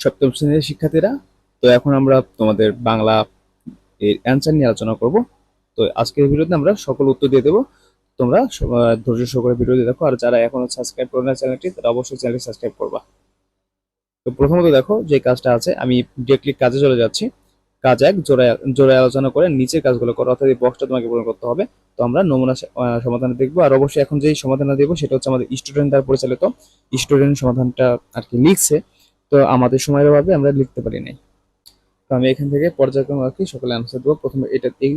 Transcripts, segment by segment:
সপ্তম শ্রেণীর শিক্ষার্থীরা, তো এখন আমরা তোমাদের বাংলা এর অ্যান্সার নিয়ে আলোচনা করব। তো আজকের ভিডিওতে আমরা সকল উত্তর দিয়ে দেবো। তোমরা ধৈর্য সহকারে ভিডিওটি দেখো, আর যারা এখনো সাবস্ক্রাইব করো না চ্যানেলটি, তারা অবশ্যই চ্যানেলটি সাবস্ক্রাইব করবা। তো প্রথমত দেখো যে কাজটা আছে, আমি ডিরেক্টলি কাজে চলে যাচ্ছি। কাজ এক, জোড়ায় জোড়ায় আলোচনা করে নিচের কাজগুলো করো, অর্থাৎ এই বক্সটা তোমাকে পূরণ করতে হবে। তো আমরা নমুনা সমাধান দেখবো, আর অবশ্যই এখন যেই সমাধানটা দেবো সেটা হচ্ছে আমাদের স্টুডেন্ট দ্বারা পরিচালিত। স্টুডেন্ট সমাধানটা আর কি লিখছে, তো আমাদের সময়ের অভাবে আমরা লিখতে পারি নাই। তো আমি এখান থেকে পর্যায়ক্রমে আর কি সকলে আনসার দেবো। প্রথমে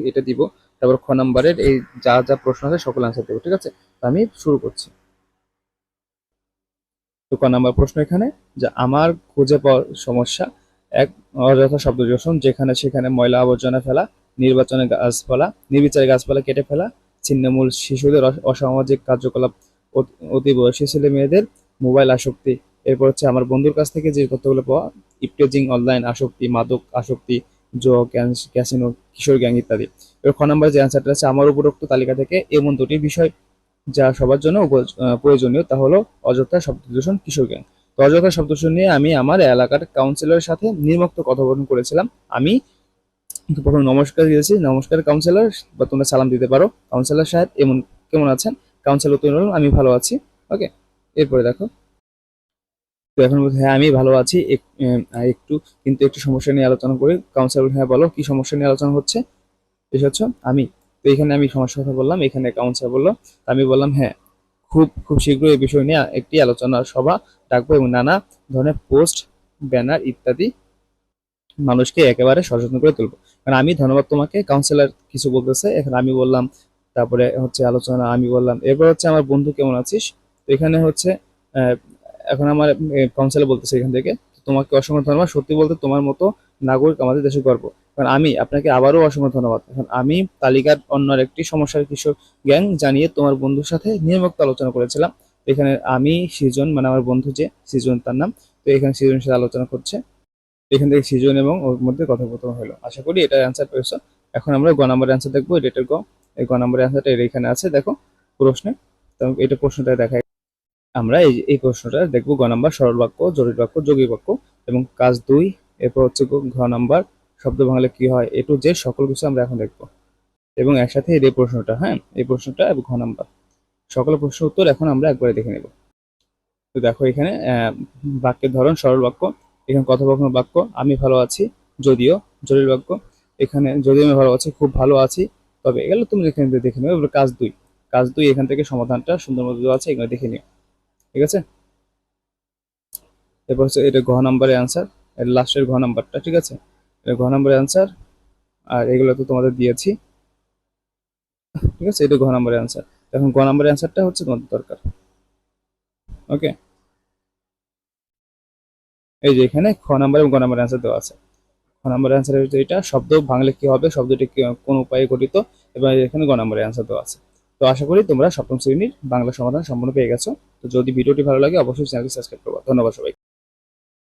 এটা দিব, তারপর খ নাম্বারের এই যা যা প্রশ্ন আছে সকলে আনসার দেবো, ঠিক আছে? তো আমি শুরু করছি। তো ক নাম্বার প্রশ্ন এখানে, যে আমার খুঁজে পাওয়ার সমস্যা এক, অযথা শব্দ দূষণ, যেখানে সেখানে ময়লা আবর্জনা ফেলা, নির্বিচারে গাছপালা কেটে ফেলা, ছিন্নমূল শিশুদের অসামাজিক কার্যকলাপ, অতি বয়সী ছেলে মেয়েদের মোবাইল আসক্তি। এরপর হচ্ছে আমার বন্ধুর কাছ থেকে যে তথ্যগুলো পাওয়া, ইপটেজিং, অনলাইন আসক্তি, মাদক আসক্তি, জুয়া, ক্যাসিনো, কিশোর গ্যাং ইত্যাদি। এবার খ নাম্বার যে অ্যান্সারটা আছে, আমার উপরোক্ত তালিকা থেকে এমন দুটি বিষয় যা সবার জন্য প্রয়োজনীয়, তা হলো অযথা শব্দ দূষণ, কিশোর গ্যাং। তো অযথা শব্দ দূষণ নিয়ে আমি আমার এলাকার কাউন্সিলরের সাথে নির্মুক্ত কথোপকথন করেছিলাম। আমি প্রথমে নমস্কার দিয়েছি, নমস্কার কাউন্সিলর, বা তোমরা সালাম দিতে পারো, কাউন্সিলর সাহেব এমন কেমন আছেন? কাউন্সিলর উত্তর দিল, আমি ভালো আছি। ওকে, এরপরে দেখো, তো এখন বলছে হ্যাঁ আমি ভালো আছি, একটু কিন্তু একটু সমস্যা নিয়ে আলোচনা করি। কাউন্সিলর, হ্যাঁ বলো কি সমস্যা নিয়ে আলোচনা হচ্ছে, এসেছো? আমি, তো এখানে আমি সমস্যার কথা বললাম, এখানে কাউন্সিলর বললো, আমি বললাম হ্যাঁ খুব খুব শীঘ্রই এই বিষয় নিয়ে একটি আলোচনা সভা ডাকবো এবং নানা ধরনের পোস্ট, ব্যানার ইত্যাদি মানুষকে একেবারে সচেতন করে তুলবো। কারণ আমি, ধন্যবাদ তোমাকে, কাউন্সিলর কিছু বলতেছে, এখন আমি বললাম, তারপরে হচ্ছে আলোচনা আমি বললাম, এরপর হচ্ছে আমার বন্ধু কেমন আছিস। তো এখানে হচ্ছে আহ, এখন আমার কাউন্সিলর বলতেছে এখান থেকে, তোমাকে অসংখ্য ধন্যবাদ, সত্যি বলতে তোমার মতো নাগরিক আমাদের দেশের গর্ব। কারণ আমি আপনাকে আবারও অসংখ্য ধন্যবাদ। এখন আমি তালিকার অন্য একটি সমস্যার কিশোর গ্যাং জানিয়ে তোমার বন্ধুর সাথে নির্মুক্ত আলোচনা করেছিলাম। এখানে আমি সৃজন, মানে আমার বন্ধু যে সৃজন তার নাম, তো এখানে সৃজনের সাথে আলোচনা করছে। এখান থেকে সৃজন এবং ওর মধ্যে কথোপকথন হলো। আশা করি এটা অ্যান্সার পেয়েছো। এখন আমরা গ নাম্বার অ্যান্সার দেখবো, রেটের গ। এই গ নাম্বার অ্যান্সারটা এর এখানে আছে, দেখো প্রশ্নে। তো এটা প্রশ্নটা দেখায়, আমরা এই প্রশ্নটা দেখবো গ নাম্বার, সরল বাক্য, জটিল বাক্য, যৌগিক বাক্য এবং কাজ 2। এরপর হচ্ছে ঘ নাম্বার, শব্দ ভাঙলে কি হয়, এ টু জেড সকল কিছু আমরা এখন দেখবো। এবং একসাথে এই প্রশ্নটা, হ্যাঁ এই প্রশ্নটা এবং ঘ নাম্বার, সকল প্রশ্ন উত্তর এখন আমরা একবারে দেখে নেব। তো দেখো এখানে বাক্যের ধরন সরল বাক্য, এখানে কথোপকথন বাক্য, আমি ভালো আছি যদিও, জটিল বাক্য, এখানে যদিও আমি ভালো আছি, খুব ভালো আছি, তবে এগুলো তুমি এখানে দেখে নিও। এবার কাজ 2, কাজ 2 এখান থেকে সমাধানটা সুন্দর মতো দেওয়া আছে, এগুলো দেখে নিও, ঠিক আছে? এরপর হচ্ছে এটা ঘ নাম্বারের অ্যান্সার, এর লাস্টের ঘ নাম্বারটা, ঠিক আছে? এটা ঘ নাম্বারের অ্যান্সার, আর এগুলো তো তোমাদের দিয়েছি, ঠিক আছে? এটা ঘ নাম্বারের অ্যান্সার। এখন ঘ নাম্বারের অ্যান্সারটা হচ্ছে তোমাদের দরকার। ওকে, এই যে এখানে খ নাম্বার এবং গ নাম্বার অ্যান্সার দেওয়া আছে। খ নাম্বার অ্যান্সার হচ্ছে এটা, শব্দ ভাঙলে কি হবে, শব্দটি কোন উপায়ে গঠিত, এবং এখানে গ নাম্বারের অ্যান্সার দেওয়া আছে। তো আশা করি তোমরা সপ্তম শ্রেণীর বাংলা সমাধান সম্পূর্ণ পেয়ে গেছো। তো যদি ভিডিওটি ভালো লাগে অবশ্যই চ্যানেলটি সাবস্ক্রাইব করবে। ধন্যবাদ সবাই।